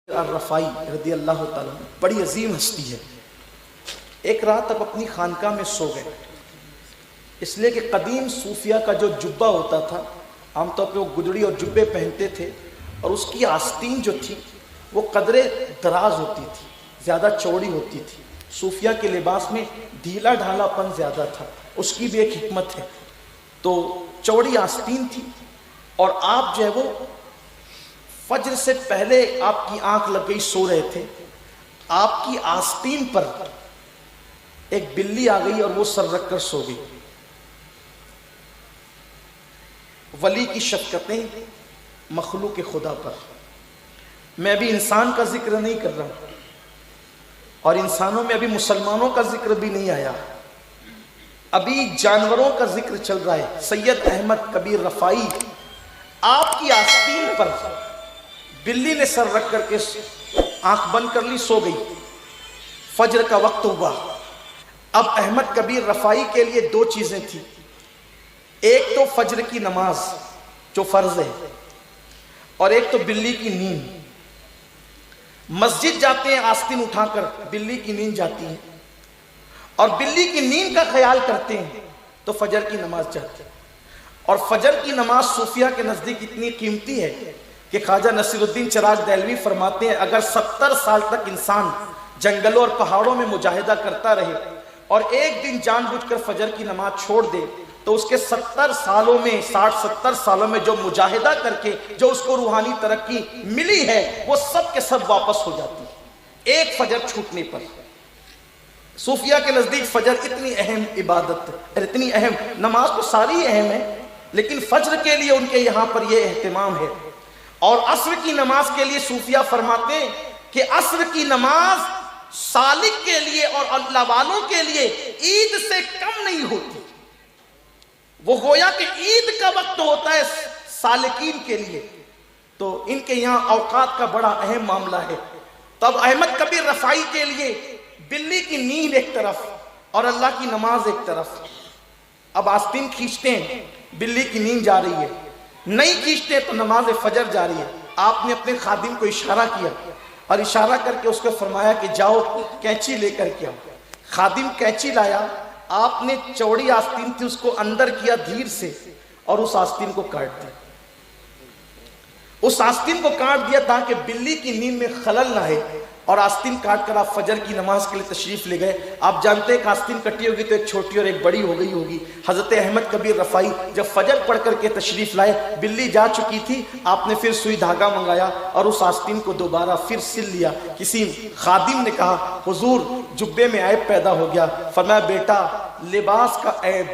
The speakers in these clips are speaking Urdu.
الرفائی رضی اللہ تعالیٰ بڑی عظیم ہستی ہے۔ ایک رات اب اپنی خانقاہ میں سو گئے، اس لیے کہ قدیم صوفیہ کا جو جبہ ہوتا تھا، عام طور پہ وہ گدڑی اور جبے پہنتے تھے، اور اس کی آستین جو تھی وہ قدرے دراز ہوتی تھی، زیادہ چوڑی ہوتی تھی۔ صوفیہ کے لباس میں ڈھیلا ڈھالا پن زیادہ تھا، اس کی بھی ایک حکمت ہے۔ تو چوڑی آستین تھی، اور آپ جو ہے وہ فجر سے پہلے آپ کی آنکھ لگ گئی، سو رہے تھے، آپ کی آستین پر ایک بلی آ گئی اور وہ سر رکھ کر سو گئی۔ ولی کی شفقتیں مخلوق خدا پر۔ میں ابھی انسان کا ذکر نہیں کر رہا ہوں، اور انسانوں میں ابھی مسلمانوں کا ذکر بھی نہیں آیا، ابھی جانوروں کا ذکر چل رہا ہے۔ سید احمد کبیر رفائی، آپ کی آستین پر بلی نے سر رکھ کر کے آنکھ بند کر لی، سو گئی۔ فجر کا وقت ہوا۔ اب احمد کبیر رفائی کے لیے دو چیزیں تھیں، ایک تو فجر کی نماز جو فرض ہے، اور ایک تو بلی کی نیند۔ مسجد جاتے ہیں آستین اٹھا کر، بلی کی نیند جاتی ہے، اور بلی کی نیند کا خیال کرتے ہیں تو فجر کی نماز جاتی ہے۔ اور فجر کی نماز صوفیہ کے نزدیک اتنی قیمتی ہے کہ خواجہ نصیر الدین چراغ دہلوی فرماتے ہیں اگر 70 سال تک انسان جنگلوں اور پہاڑوں میں مجاہدہ کرتا رہے اور ایک دن جان بوجھ کر فجر کی نماز چھوڑ دے تو اس کے 70 سالوں میں 60-70 سالوں میں جو مجاہدہ کر کے جو اس کو روحانی ترقی ملی ہے وہ سب کے سب واپس ہو جاتی ہے ایک فجر چھوٹنے پر۔ صوفیہ کے نزدیک فجر اتنی اہم عبادت ہے، اتنی اہم، نماز تو ساری اہم ہے لیکن فجر کے لیے ان کے یہاں پر یہ اہتمام ہے۔ اور عصر کی نماز کے لیے صوفیہ فرماتے ہیں کہ عصر کی نماز سالک کے لیے اور اللہ والوں کے لیے عید سے کم نہیں ہوتی، وہ گویا کہ عید کا وقت ہوتا ہے سالکین کے لیے، تو ان کے یہاں اوقات کا بڑا اہم معاملہ ہے۔ تب احمد کبیر رفائی کے لیے بلی کی نیند ایک طرف اور اللہ کی نماز ایک طرف۔ اب آستین کھینچتے ہیں، بلی کی نیند جا رہی ہے، نہیں کھینچتے تو نماز فجر جا رہی ہے۔ آپ نے اپنے خادم کو اشارہ کیا اور اشارہ کر کے اس کو فرمایا کہ جاؤ کینچی لے کر کے آؤ۔ خادم کینچی لایا، آپ نے چوڑی آستین تھی اس کو اندر کیا دھیر سے اور اس آستین کو کاٹ دیا۔ اس آستین کو کاٹ دیا تاکہ بلی کی نیند میں خلل نہ ہے، اور آستین کاٹ کر آپ فجر کی نماز کے لیے تشریف لے گئے۔ آپ جانتے ہیں کہ آستین کٹی ہوگی تو ایک چھوٹی اور ایک بڑی ہو گئی ہوگی۔ حضرت احمد کبیر رفائی جب فجر پڑھ کر کے تشریف لائے، بلی جا چکی تھی، آپ نے پھر سوئی دھاگا منگایا اور اس آستین کو دوبارہ پھر سل لیا۔ کسی خادم نے کہا حضور جبے میں عیب پیدا ہو گیا، فرمایا بیٹا لباس کا عیب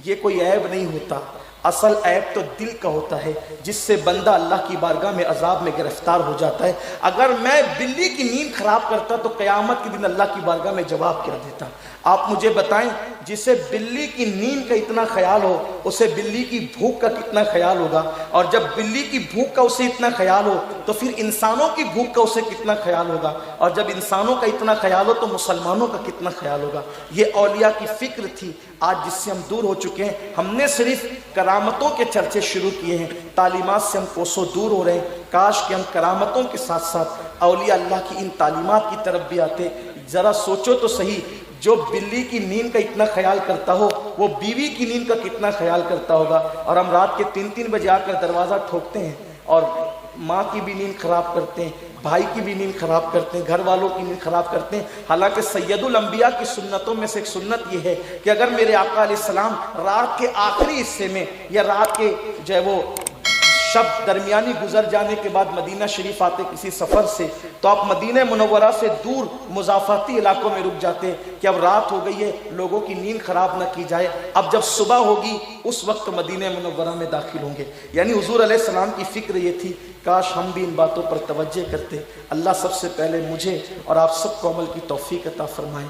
یہ کوئی عیب نہیں ہوتا، اصل عیب تو دل کا ہوتا ہے جس سے بندہ اللہ کی بارگاہ میں عذاب میں گرفتار ہو جاتا ہے۔ اگر میں بلی کی نیند خراب کرتا تو قیامت کے دن اللہ کی بارگاہ میں جواب کیا دیتا؟ آپ مجھے بتائیں، جسے بلی کی نیند کا اتنا خیال ہو اسے بلی کی بھوک کا کتنا خیال ہوگا، اور جب بلی کی بھوک کا اسے اتنا خیال ہو تو پھر انسانوں کی بھوک کا اسے کتنا خیال ہوگا، اور جب انسانوں کا اتنا خیال ہو تو مسلمانوں کا کتنا خیال ہوگا۔ یہ اولیاء کی فکر تھی، آج جس سے ہم دور ہو چکے ہیں۔ ہم نے صرف کرامتوں کے چرچے شروع کیے ہیں، تعلیمات سے ہم کوسوں دور ہو رہے ہیں۔ کاش کہ ہم کرامتوں کے ساتھ ساتھ اولیاء اللہ کی ان تعلیمات کی طرف بھی آتے۔ ذرا سوچو تو صحیح، جو بلی کی نیند کا اتنا خیال کرتا ہو وہ بیوی کی نیند کا کتنا خیال کرتا ہوگا۔ اور ہم رات کے 3 بجے آ کر دروازہ ٹھوکتے ہیں اور ماں کی بھی نیند خراب کرتے ہیں، بھائی کی بھی نیند خراب کرتے ہیں، گھر والوں کی نیند خراب کرتے ہیں۔ حالانکہ سید الانبیاء کی سنتوں میں سے ایک سنت یہ ہے کہ اگر میرے آقا علیہ السلام رات کے آخری حصے میں یا رات کے جو ہے وہ شب درمیانی گزر جانے کے بعد مدینہ شریف آتے کسی سفر سے، تو آپ مدینہ منورہ سے دور مضافاتی علاقوں میں رک جاتے کہ اب رات ہو گئی ہے، لوگوں کی نیند خراب نہ کی جائے، اب جب صبح ہوگی اس وقت مدینہ منورہ میں داخل ہوں گے۔ یعنی حضور علیہ السلام کی فکر یہ تھی، کاش ہم بھی ان باتوں پر توجہ کرتے۔ اللہ سب سے پہلے مجھے اور آپ سب کو عمل کی توفیق عطا فرمائے۔